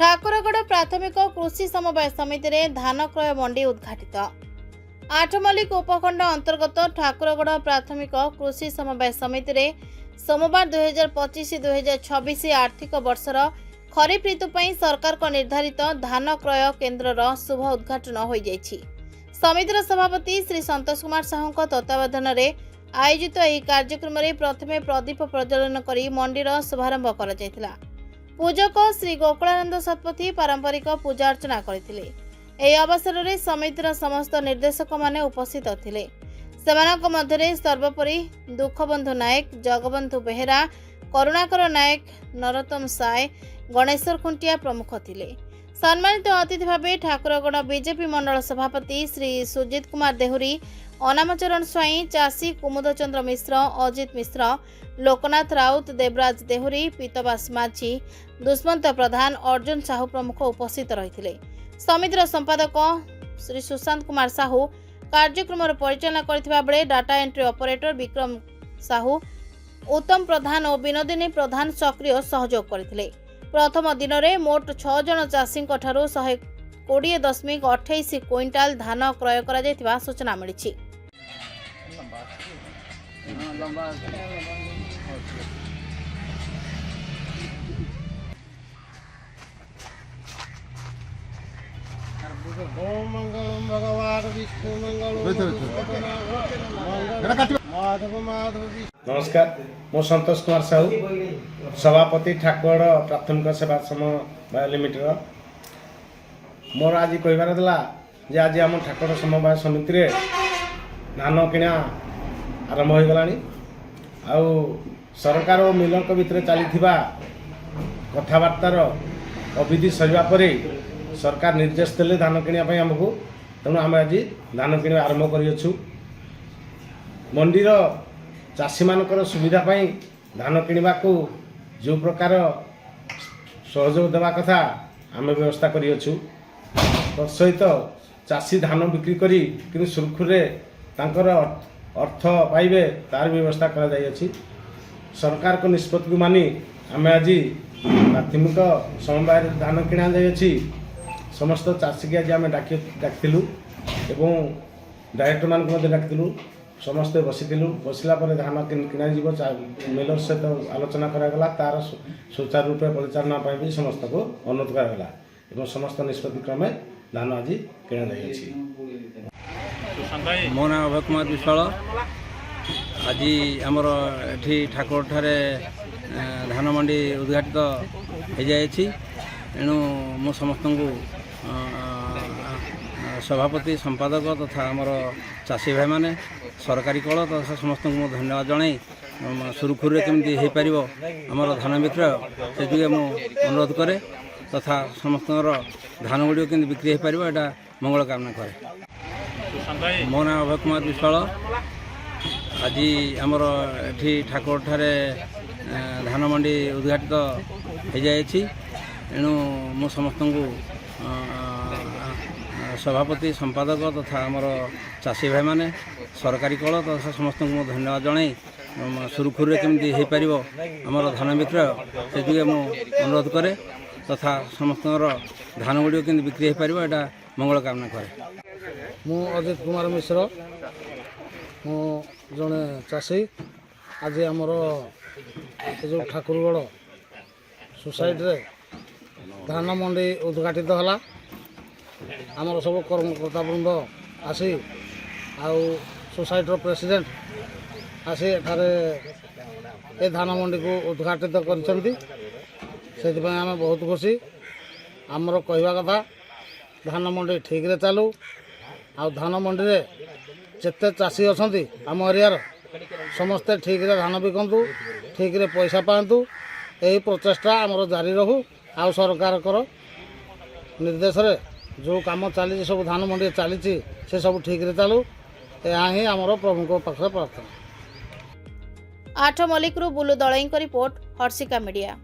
ଠାକୁରଗଡ଼ ପ୍ରାଥମିକ କୃଷି ସମବାୟ ସମିତିରେ ଧାନ କ୍ରୟ ମଣ୍ଡି ଉଦ୍ଘାଟିତ। ଆଠମଲ୍ଲିକ ଉପଖଣ୍ଡ ଅନ୍ତର୍ଗତ ଠାକୁରଗଡ଼ ପ୍ରାଥମିକ କୃଷି ସମବାୟ ସମିତିରେ सोमवार 2025-2026 आर्थिक वर्षर खरीफ ऋतु पर सरकार को निर्धारित धान क्रय केन्द्र शुभ उद्घाटन हो जाइछि। समितिर सभापति श्री संतोष कुमार साहू तत्वावधान में आयोजित यह कार्यक्रम में प्रथमे प्रदीप प्रज्वलन करी मंडीर शुभारंभ करा जायतिला। पूजक श्री गोकुलानंद शतपथी पारंपरिक पूजा अर्चना करथिले। एही अवसर में समितिर समस्त निर्देशक माने उपस्थित थिले। सेमानक मध्यरे सर्वोपरि दुखबंधु नायक, जगबंधु बेहेरा, करुणाकर नायक, नरोत्तम साय, गणेश्वर खुंटिया प्रमुख थिले। सम्मानित अतिथि भाव ठाकुरगड़ बीजेपी मंडल सभापति श्री सुजित कुमार देहुरी, अनामचरण स्वाई, चाषी कुमुद चंद्र मिश्र, अजित मिश्र, लोकनाथ राउत, देवराज देहुरी, पीतवास माझी, दुष्मंत प्रधान, अर्जुन साहू प्रमुख उपस्थित रही। समितिर संपादक श्री सुशांत कुमार साहू कार्यक्रम परिचालना करथिबा बेले data entry operator Vikram Sahu, उत्तम प्रधान और विनोदिनी प्रधान सक्रिय सहयोग करथिले। प्रथम दिन में मोट 6 जन चाषी 120.28 क्विंटाल धान क्रय करा जायतिबा सूचना मिली। मंगलम भगवान विष्णु मंगल। नमस्कार, मो संतोष कुमार साहू, सभापति ठाकुरगड़ प्राथमिक सेवा समवाय लिमिटेड। मोर आज कहबार था जे आज आम ठाकुरगड़ समवाय समिति रे धान किणा आरंभ हो गलानी। आउ सरकार और मिलक भितर चली कथबार्तार अविधि सरिबा परे सरकार निर्देश देले धान किणा आमको, तेणु आम आज धान किणा आरंभ करियछु। मंडीर चाषी मानकर सुविधा पाई धान किणवा को जो प्रकार सहयोग देवा कथा आम व्यवस्था करियछु। तत्सहित चाषी धान बिक्री करी कि सुरखुरे तांकर अर्थ पाइबे तार व्यवस्था करा जाइछि। सरकार को निष्पत्ति को मानी आम आज प्राथमिक समवाय धान किणा जाइछि। समस्त चाषी के आज आम डाकिलु एवं डायरेक्टर मान डाकिलु। समस्ते बसिलु, बसला धान किणा मिलर सहित आलोचना करागला। तार सुचारू रूप परिचालना भी समस्त को अनुरोध करागला एवं समस्त निष्पत्ति क्रमे धान आज किणा जाइछि। मो नाम अभय कुमार विश्वाल। आज आमर एठी ठाकुर ठारे धान मंडी उद्घाटित हो जाइछि। एणु मो समस्त को सभापति संपादक तथा आमर चाषी भाई माने सरकारी कल तथा समस्त को धन्यवाद जनाई सुरखुरे केमती हो पार आमर धान विक्रय से अनुरोध करे तथा समस्त धान गुड़ी केमती बिक्री हो पार एटा मंगल कामना करे। मो नाम अभय कुमार विश्वाल। आज आमर एठी ठाकुर ठारे धान मंडी उद्घाटित हो जाइछि। एणु मो समस्त को सभापति संपादक तथा आमर चाषी भाई माने सरकारी कल तथा समस्त को धन्यवाद जनाई सुरखुरे केमती हो पार आमर धान विक्रय से अनुरोध करे तथा समस्त धान गुड़ी केमती बिक्री हो पार एटा मंगल कामना करे। मु अजित कुमार मिश्र, मु जड़े चाषी। आज आमर जो ठाकुरगड़ सोसाइटी रे धान मंडी उद्घाटित होला। आमर सब कर्मकर्ता वृंद आसी आउ सोसाइटर प्रेसिडेंट आसी एठारे ए धान मंडी को उद्घाटित करछंती। सेथिपय आमे बहुत खुशी। आमर कहवा कथा धान मंडी ठीक रे चालू। आउ धान मंडी रे जेते चाषी अछंती आम एरियार समस्ते ठीक रे धान बिकंतु, ठीक रे पैसा पांतु। यही प्रचेष्टा आमर जारी रहू। आउ सरकार कर निर्देश रे जो काम चली सब धान मंडी चली से सब ठीक रे चालू। यह ही आमर प्रभु पाखे प्रार्थना। Athmallik Bulu Dalai report, Harshika media.